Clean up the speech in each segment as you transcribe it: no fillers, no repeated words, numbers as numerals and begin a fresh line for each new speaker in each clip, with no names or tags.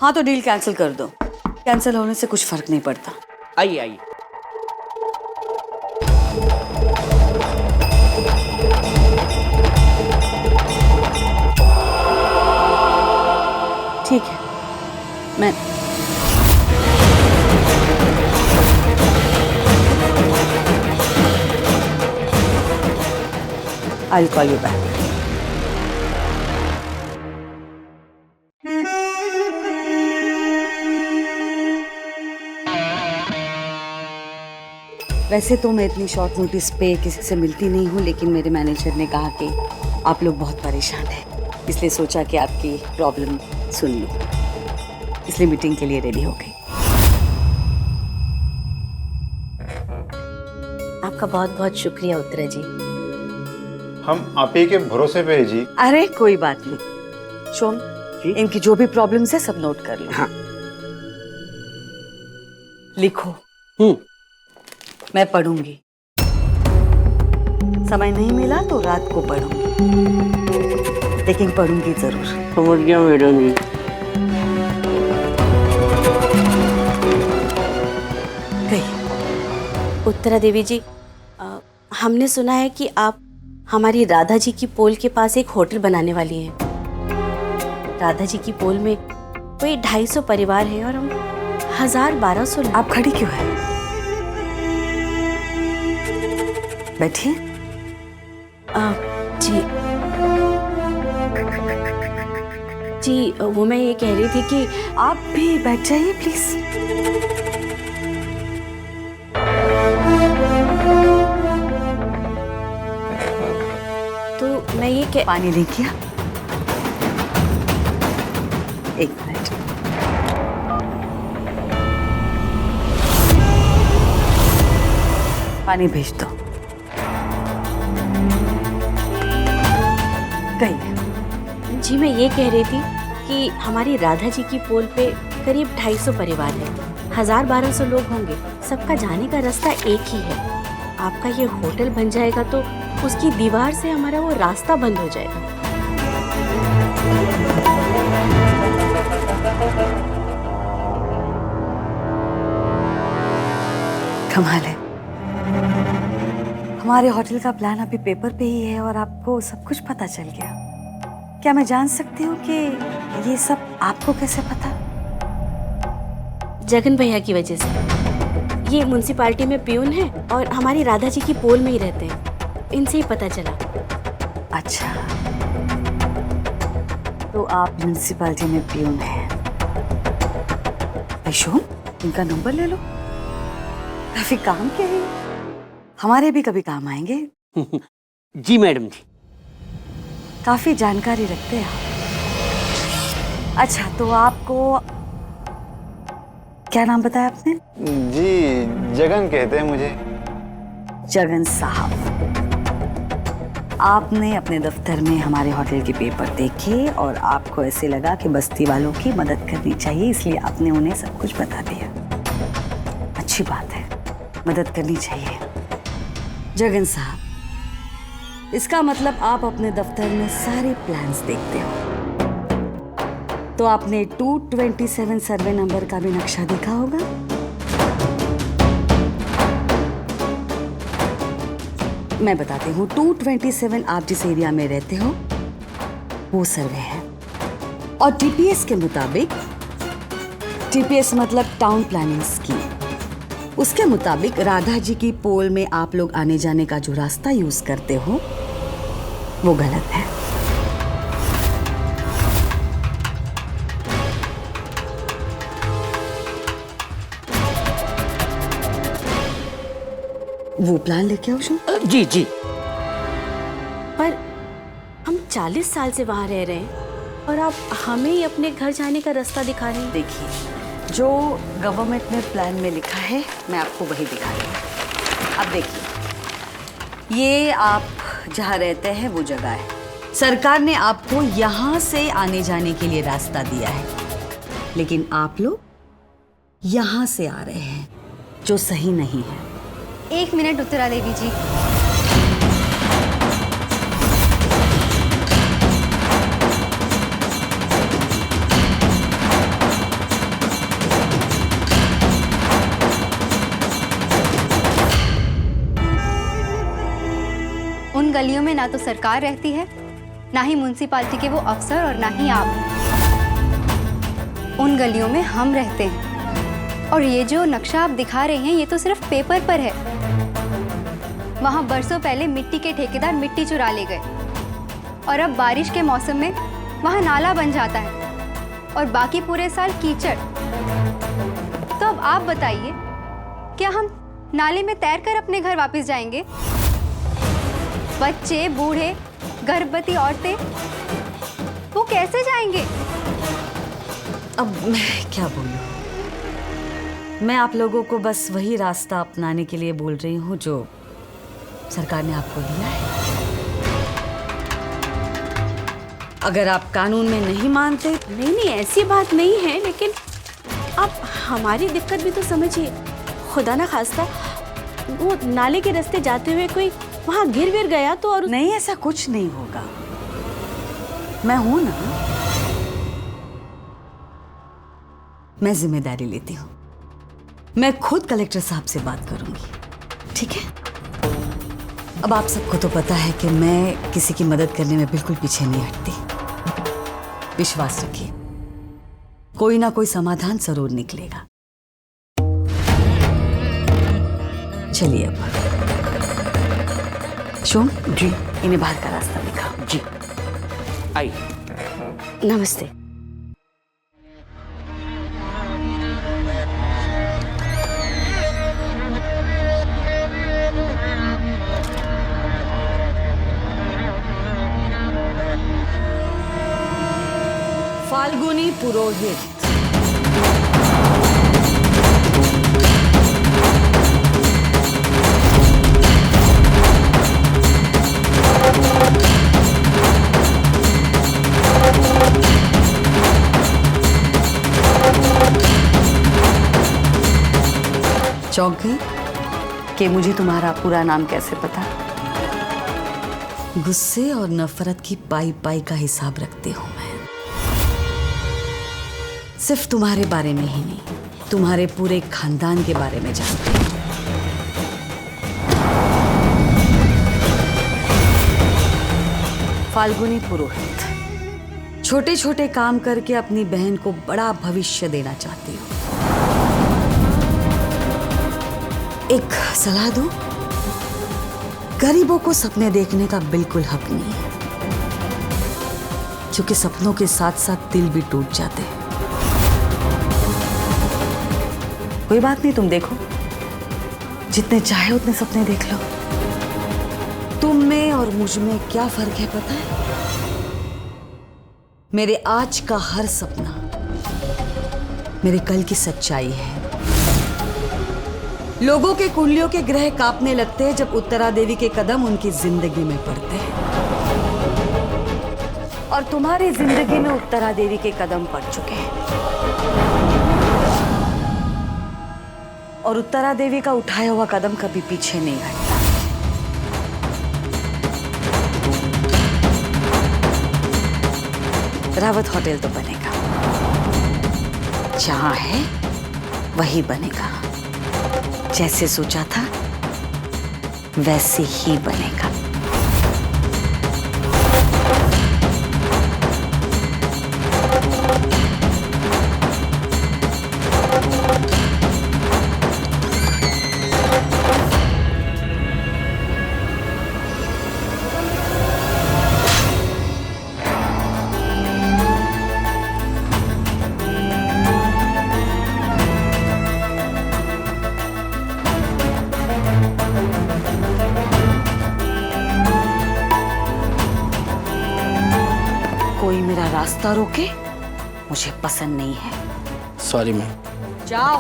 हाँ तो deal cancel कर दो। कैंसिल होने से कुछ फर्क नहीं पड़ता।
आइए आइए।
ठीक है, मैं I'll call you back. वैसे तो मैं इतनी शॉर्ट नोटिस पे किसी से मिलती नहीं हूँ, लेकिन मेरे मैनेजर ने कहा कि आप लोग बहुत परेशान हैं, इसलिए सोचा कि आपकी प्रॉब्लम सुन लूँ, इसलिए मीटिंग के लिए रेडी हो गई।
आपका बहुत बहुत शुक्रिया उत्तरा जी।
हम आप ही के भरोसे पे है जी।
अरे कोई बात नहीं शोम, इनकी जो भी प्रॉब्लम्स है सब नोट कर लो।
हाँ।
लिखो। मैं पढ़ूंगी, समय नहीं मिला तो रात को पढ़ूंगी, लेकिन पढ़ूंगी जरूर।
समझ गया मैडम जी।
गई।
उत्तरा देवी जी, हमने सुना है कि आप हमारी राधा जी की पोल के पास एक होटल बनाने वाली हैं। राधा जी की पोल में कोई 250 परिवार हैं और हम 1000-1200।
आप खड़ी क्यों है? बैठिए।
जी जी, वो मैं ये कह रही थी कि
आप भी बैठ जाइए प्लीज।
तो मैं ये
पानी नहीं किया? एक मिनट। पानी भेज दो। गई।
जी मैं ये कह रही थी कि हमारी राधा जी की पोल पे करीब 250 परिवार हैं, 1000-1200 लोग होंगे। सबका जाने का रास्ता एक ही है। आपका ये होटल बन जाएगा तो उसकी दीवार से हमारा वो रास्ता बंद हो जाएगा।
कमाल है, हमारे होटल का प्लान अभी पेपर पे ही है और आपको सब कुछ पता चल गया। क्या मैं जान सकती हूँ कि ये सब आपको कैसे पता?
जगन भैया की वजह से। ये म्युनिसिपालिटी में प्यून है और हमारी राधा जी की पोल में ही रहते हैं, इनसे ही पता चला।
अच्छा, तो आप म्युनिसिपालिटी में प्यून हैं। शोम, इनका नंबर ले लो, काफी काम के हैं, हमारे भी कभी काम आएंगे।
जी मैडम जी।
काफी जानकारी रखते हैं आप। अच्छा, तो आपको क्या नाम बताया आपने?
जी जगन कहते हैं मुझे।
जगन साहब, आपने अपने दफ्तर में हमारे होटल के पेपर देखे और आपको ऐसे लगा कि बस्ती वालों की मदद करनी चाहिए, इसलिए आपने उन्हें सब कुछ बता दिया। अच्छी बात है, मदद करनी चाहिए। जगन साहब, इसका मतलब आप अपने दफ्तर में सारे प्लान्स देखते हो। तो आपने 227 सर्वे नंबर का भी नक्शा देखा होगा। मैं बताती हूँ, 227 आप जिस एरिया में रहते हो वो सर्वे है, और टीपीएस के मुताबिक, टीपीएस मतलब टाउन प्लानिंग स्कीम, उसके मुताबिक राधा जी की पोल में आप लोग आने जाने का जो रास्ता यूज करते हो वो गलत है। वो प्लान लेके आओ शो।
जी जी।
पर हम 40 साल से वहाँ रह रहे हैं और आप हमें ही अपने घर जाने का रास्ता दिखा रहे हैं।
देखिए, जो गवर्नमेंट में प्लान में लिखा है मैं आपको वही दिखा रही हूँ। अब देखिए, ये आप जहाँ रहते हैं वो जगह है, सरकार ने आपको यहाँ से आने जाने के लिए रास्ता दिया है, लेकिन आप लोग यहाँ से आ रहे हैं, जो सही नहीं है।
1 मिनट उत्तरा देवी जी। गलियों में ना तो सरकार रहती है, ना ही म्युनिसिपालिटी के वो अफसर और ना ही आप। उन गलियों में हम रहते हैं। और ये जो नक्शा आप दिखा रहे हैं ये तो सिर्फ पेपर पर है। वहाँ बरसों पहले मिट्टी के ठेकेदार मिट्टी चुरा ले गए और अब बारिश के मौसम में वहाँ नाला बन जाता है और बाकी पूरे साल कीचड़। तो अब आप बताइए, क्या हम नाले में तैरकर अपने घर वापस जाएंगे? बच्चे, बूढ़े, गर्भवती औरतें, वो कैसे जाएंगे?
अब मैं क्या बोलूं? मैं आप लोगों को बस वही रास्ता अपनाने के लिए बोल रही हूँ जो सरकार ने आपको दिया है। अगर आप कानून में नहीं मानते।
नहीं, ऐसी बात नहीं है, लेकिन आप हमारी दिक्कत भी तो समझिए। खुदा ना खास्ता वो नाले के रास्ते जाते हुए कोई वहाँ गिर गया तो और
नहीं, ऐसा कुछ नहीं होगा। मैं हूं ना, मैं जिम्मेदारी लेती हूँ। मैं खुद कलेक्टर साहब से बात करूंगी, ठीक है? अब आप सबको तो पता है कि मैं किसी की मदद करने में बिल्कुल पीछे नहीं हटती। विश्वास रखिए, कोई ना कोई समाधान जरूर निकलेगा। चलिए अब शोम
जी।
इन्हें बाहर का रास्ता दिखाओ।
जी आइए।
नमस्ते।
फाल्गुनी पुरोहित। चौंक गई कि मुझे तुम्हारा पूरा नाम कैसे पता? गुस्से और नफरत की पाई पाई का हिसाब रखती हूं मैं। सिर्फ तुम्हारे बारे में ही नहीं, तुम्हारे पूरे खानदान के बारे में जानती हूं। फाल्गुनी पुरोहित छोटे छोटे काम करके अपनी बहन को बड़ा भविष्य देना चाहती हूँ। एक सलाह दूं, गरीबों को सपने देखने का बिल्कुल हक नहीं है, क्योंकि सपनों के साथ साथ दिल भी टूट जाते हैं। कोई बात नहीं, तुम देखो, जितने चाहे उतने सपने देख लो। तुम में और मुझ में क्या फर्क है पता है? मेरे आज का हर सपना मेरे कल की सच्चाई है। लोगों के कुंडलियों के ग्रह कांपने लगते हैं जब उत्तरा देवी के कदम उनकी जिंदगी में पड़ते हैं, और तुम्हारी जिंदगी में उत्तरा देवी के कदम पड़ चुके हैं, और उत्तरा देवी का उठाया हुआ कदम कभी पीछे नहीं हटता। रावत होटल तो बनेगा, जहां है वही बनेगा। जैसे सोचा था वैसे ही बनेगा। कोई मेरा रास्ता रोके मुझे पसंद नहीं है।
Sorry ma'am.
जाओ।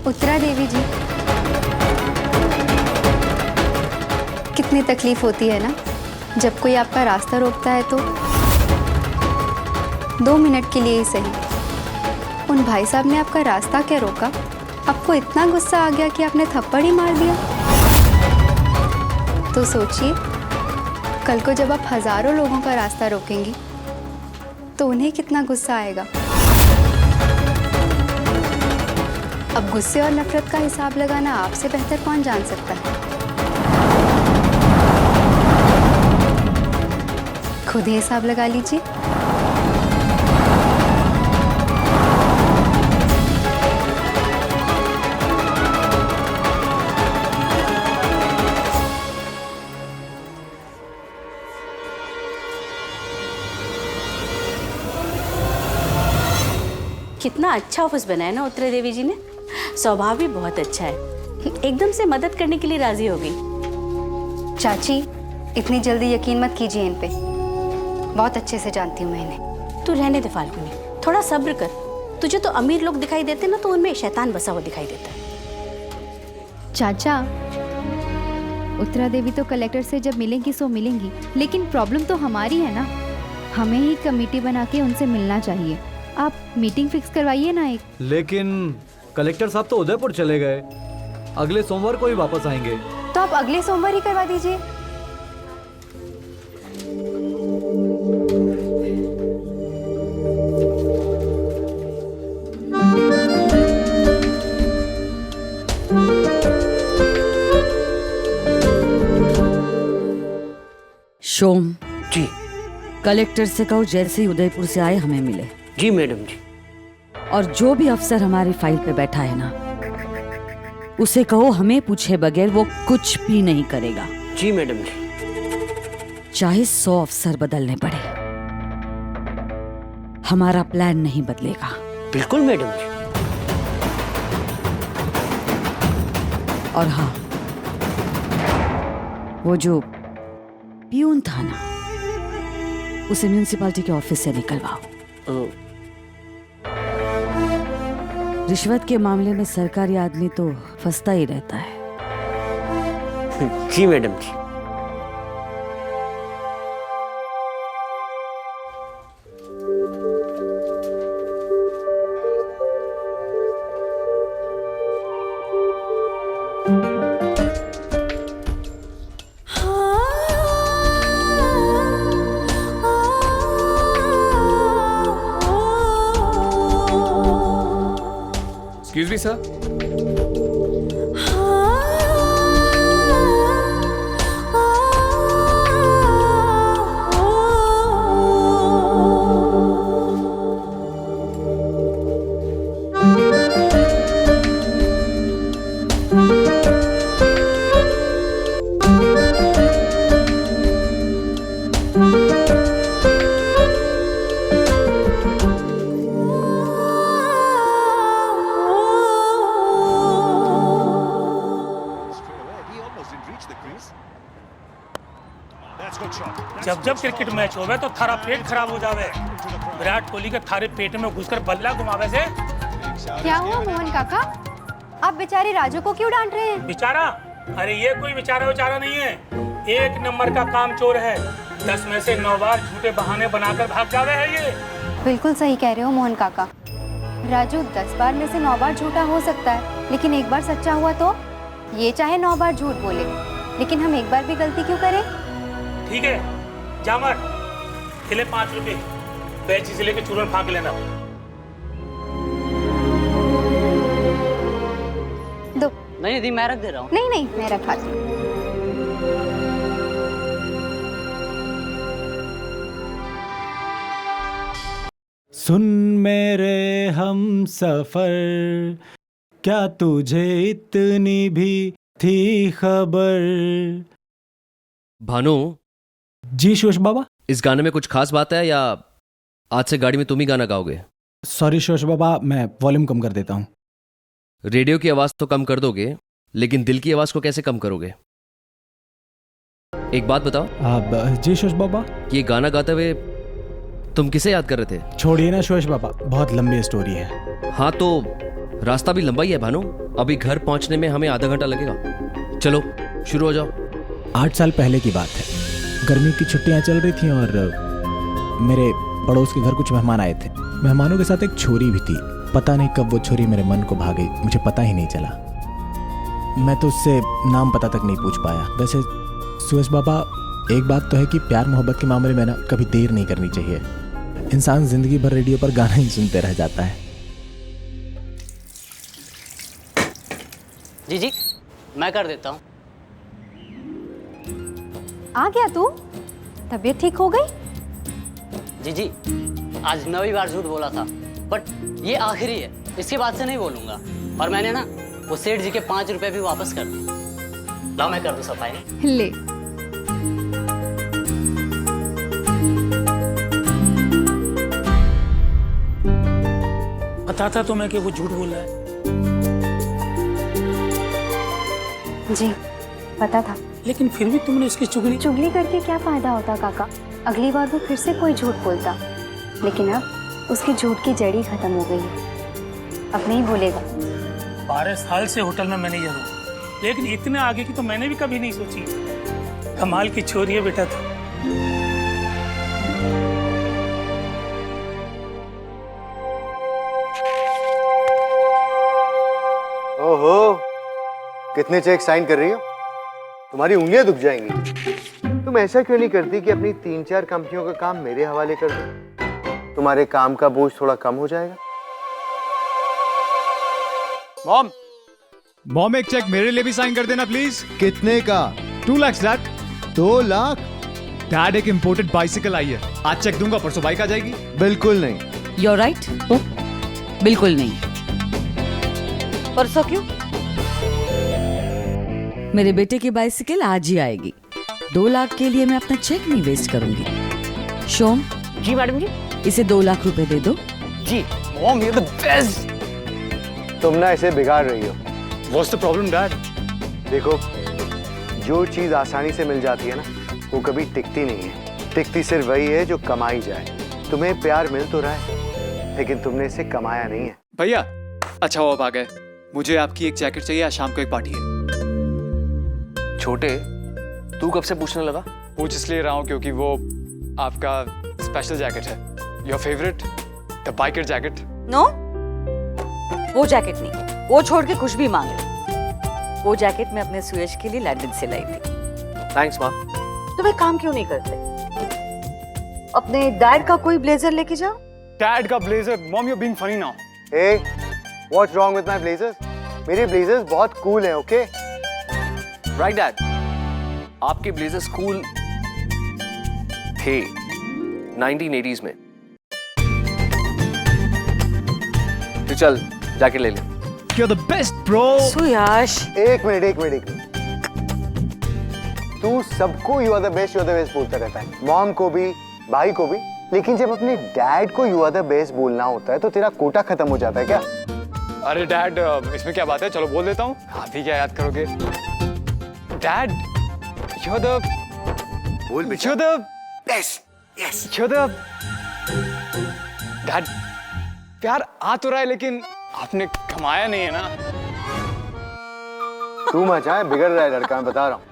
उत्तरा देवी जी, कितनी तकलीफ होती है ना जब कोई आपका रास्ता रोकता है तो 2 मिनट के लिए ही सही। उन भाई साहब ने आपका रास्ता क्या रोका? आपको इतना गुस्सा आ गया कि आपने थप्पड़ ही मार दिया। तो सोचिए, कल को जब आप हजारों लोगों का रास्ता रोकेंगी तो उन्हें कितना गुस्सा आएगा। अब गुस्से और नफरत का हिसाब लगाना आपसे बेहतर कौन जान सकता है। खुद ही हिसाब लगा लीजिए।
कितना अच्छा ऑफिस बनाया ना उत्तरा देवी जी ने। स्वभाव भी बहुत अच्छा है, एकदम से मदद करने के लिए राजी हो गई।
चाची, इतनी जल्दी यकीन मत कीजिए इन पे, बहुत अच्छे से जानती हूँ मैं इन्हें।
तू रहने दे फाल्गुनी, थोड़ा सब्र कर। तुझे तो अमीर लोग दिखाई देते ना, तो उनमें शैतान बसा हुआ दिखाई देता है।
चाचा, उत्तरा देवी तो कलेक्टर से जब मिलेंगी सो मिलेंगी, लेकिन प्रॉब्लम तो हमारी है ना। हमें ही कमेटी बना के उनसे मिलना चाहिए। आप मीटिंग फिक्स करवाइए ना एक।
लेकिन कलेक्टर साहब तो उदयपुर चले गए, अगले सोमवार को ही वापस आएंगे।
तो आप अगले सोमवार ही करवा दीजिए।
शोम
जी
कलेक्टर से कहो जैसे ही उदयपुर से आए हमें मिले।
जी मैडम जी।
और जो भी अफसर हमारी फाइल पे बैठा है ना, उसे कहो हमें पूछे बगैर वो कुछ भी नहीं करेगा।
जी मैडम जी।
चाहे 100 अफसर बदलने पड़े, हमारा प्लान नहीं बदलेगा।
बिल्कुल मैडम जी।
और हाँ, वो जो पियून था ना, उसे म्यूनिसिपालिटी के ऑफिस से निकलवाओ। रिश्वत के मामले में सरकारी आदमी तो फंसता ही रहता है।
जी मैडम जी।
Excuse me, sir.
जब जब क्रिकेट मैच होवे तो थारा पेट खराब हो जावे। विराट कोहली के थारे पेट में घुसकर बल्ला घुमावे से।
क्या हुआ मोहन काका, आप बेचारे राजू को क्यों डांट रहे हैं?
बेचारा? अरे ये कोई बेचारा नहीं है, एक नंबर का काम चोर है। 10 में से 9 बार झूठे बहाने बनाकर भाग जावे है ये।
बिल्कुल सही कह रहे हो मोहन काका। राजू 10 बार में से 9 बार झूठा हो सकता है, लेकिन एक बार सच्चा हुआ तो? ये चाहे 9 बार झूठ बोले, लेकिन हम एक बार भी गलती क्यों करें?
ठीक है, जामर खिले 5 रुपए, बेच से लेके चूरन फाँक लेना।
दो।
नहीं दी, मैं रख दे रहा हूँ।
नहीं मैं रखा दूँ।
सुन मेरे हम सफर, क्या तुझे इतनी भी थी खबर?
भानु
जी शोश बाबा।
इस गाने में कुछ खास बात है या आज से गाड़ी में तुम ही गाना गाओगे?
सॉरी शोश बाबा, मैं वॉल्यूम कम कर देता हूँ।
रेडियो की आवाज तो कम कर दोगे, लेकिन दिल की आवाज को कैसे कम करोगे? एक बात बताओ।
अब जी शोश बाबा।
ये गाना गाते हुए तुम किसे याद कर रहे थे?
छोड़िए ना शोश बाबा, बहुत लंबी स्टोरी है।
हाँ तो रास्ता भी लंबा ही है भानु, अभी घर पहुंचने में हमें आधा घंटा लगेगा। चलो शुरू हो जाओ।
8 साल पहले की बात है, गर्मी की छुट्टियां चल रही थी और मेरे पड़ोस के घर कुछ मेहमान आए थे। मेहमानों के साथ एक छोरी भी थी। पता नहीं कब वो छोरी मेरे मन को भा गई, मुझे पता ही नहीं चला। मैं तो उससे नाम पता तक नहीं पूछ पाया। वैसे सुरेश बाबा, एक बात तो है कि प्यार मोहब्बत के मामले में ना कभी देर नहीं करनी चाहिए। इंसान जिंदगी भर रेडियो पर गाना ही सुनते रह जाता है।
जी जी, मैं कर देता हूँ।
आ गया तू? तबीयत ठीक हो गई?
जी जी, आज 9वीं बार झूठ बोला था, बट ये आखिरी है, इसके बाद से नहीं बोलूँगा। और मैंने ना वो सेठ जी के 5 रुपए भी वापस कर दिए। लाओ मैं कर दूँ सफाई।
ले।
पता था तुम्हें कि वो झूठ बोल रहा है?
जी पता था।
लेकिन फिर भी तुमने इसकी चुगली।
चुगली करके क्या फायदा होता काका? अगली बार वो फिर से कोई झूठ बोलता, लेकिन अब उसकी झूठ की जड़ ही खत्म हो गई है। अब नहीं भूलेगा।
12 साल से होटल में मैनेजर हूँ, लेकिन इतने आगे की तो मैंने भी कभी नहीं सोची। कमाल की छोरी है बेटा तू।
ओहो, कितने चेक साइन कर रही हो? तुम्हारी उंगलियां दुख जाएंगी। तुम ऐसा क्यों नहीं करती कि अपनी 3-4 कंपनियों का काम मेरे हवाले कर दो? तुम्हारे काम का बोझ थोड़ा कम हो जाएगा।
मॉम एक चेक मेरे लिए भी साइन कर देना प्लीज।
कितने का?
2 लाख डैड।
2 लाख?
डैड एक इम्पोर्टेड बाइसिकल आई है, आज चेक दूंगा, परसों बाइक आ जाएगी।
बिल्कुल नहीं।
You're right? बिल्कुल नहीं। परसों क्यों? मेरे बेटे की बाइसिकल आज ही आएगी। 2 लाख के लिए मैं अपना चेक नहीं वेस्ट करूंगी। शोम।
जी मैडम जी।
इसे 2 लाख रुपए दे दो।
जी मॉम, यू द बेस्ट।
तुम ना इसे बिगाड़ रही हो।
What's the problem, Dad?
देखो, जो चीज आसानी से मिल जाती है ना, वो कभी टिकती नहीं है। टिकती सिर्फ वही है जो कमाई जाए। तुम्हें प्यार मिल तो रहा है, लेकिन तुमने इसे कमाया नहीं है।
भैया अच्छा हुआ आप आ गए। मुझे आपकी एक जैकेट चाहिए, आज शाम को एक पार्टी है।
छोटे, तू कब से पूछने लगा?
पूछ इसलिए रहा हूँ क्योंकि वो आपका स्पेशल जैकेट है, your favourite, the biker jacket.
No, वो जैकेट नहीं, वो छोड़ के कुछ भी मांग ले। वो जैकेट मैं अपने सुयश के लिए लंदन से लाई थी।
थैंक्स माँ।
तुम एक काम क्यों नहीं करते? अपने डैड का कोई ब्लेजर लेके जाओ।
डैड का blazer? Mom you being funny now.
Hey, what's wrong with my blazers? मेरे blazers बहुत cool हैं, okay?
राइट डैड, आपके ब्लेजर्स कूल थे 1980s में। तो चल जैकेट ले ले।
You're the best, bro.
सुयश।
एक मिनट। तू सबको यू आर द बेस्ट बोलता रहता है, मॉम को भी, भाई को भी, लेकिन जब अपने डैड को यू आर द बेस्ट बोलना होता है तो तेरा कोटा खत्म हो जाता है क्या?
अरे डैड, इसमें क्या बात है, चलो बोल देता हूँ, आप ही क्या याद करोगे। डैड you're the डैड, प्यार आ तो रहा है लेकिन आपने कमाया नहीं है ना।
तू मचा है, बिगड़ रहा है लड़का, मैं बता रहा हूँ।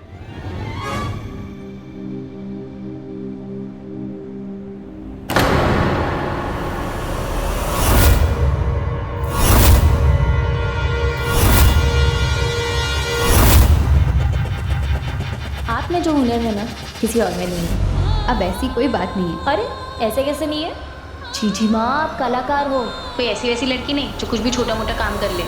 आप में जो हुनर है ना, किसी और में नहीं है।
अब ऐसी कोई बात नहीं है।
अरे ऐसे कैसे नहीं है? जी माँ, आप कलाकार हो, कोई ऐसी वैसी लड़की नहीं जो कुछ भी छोटा मोटा काम कर ले।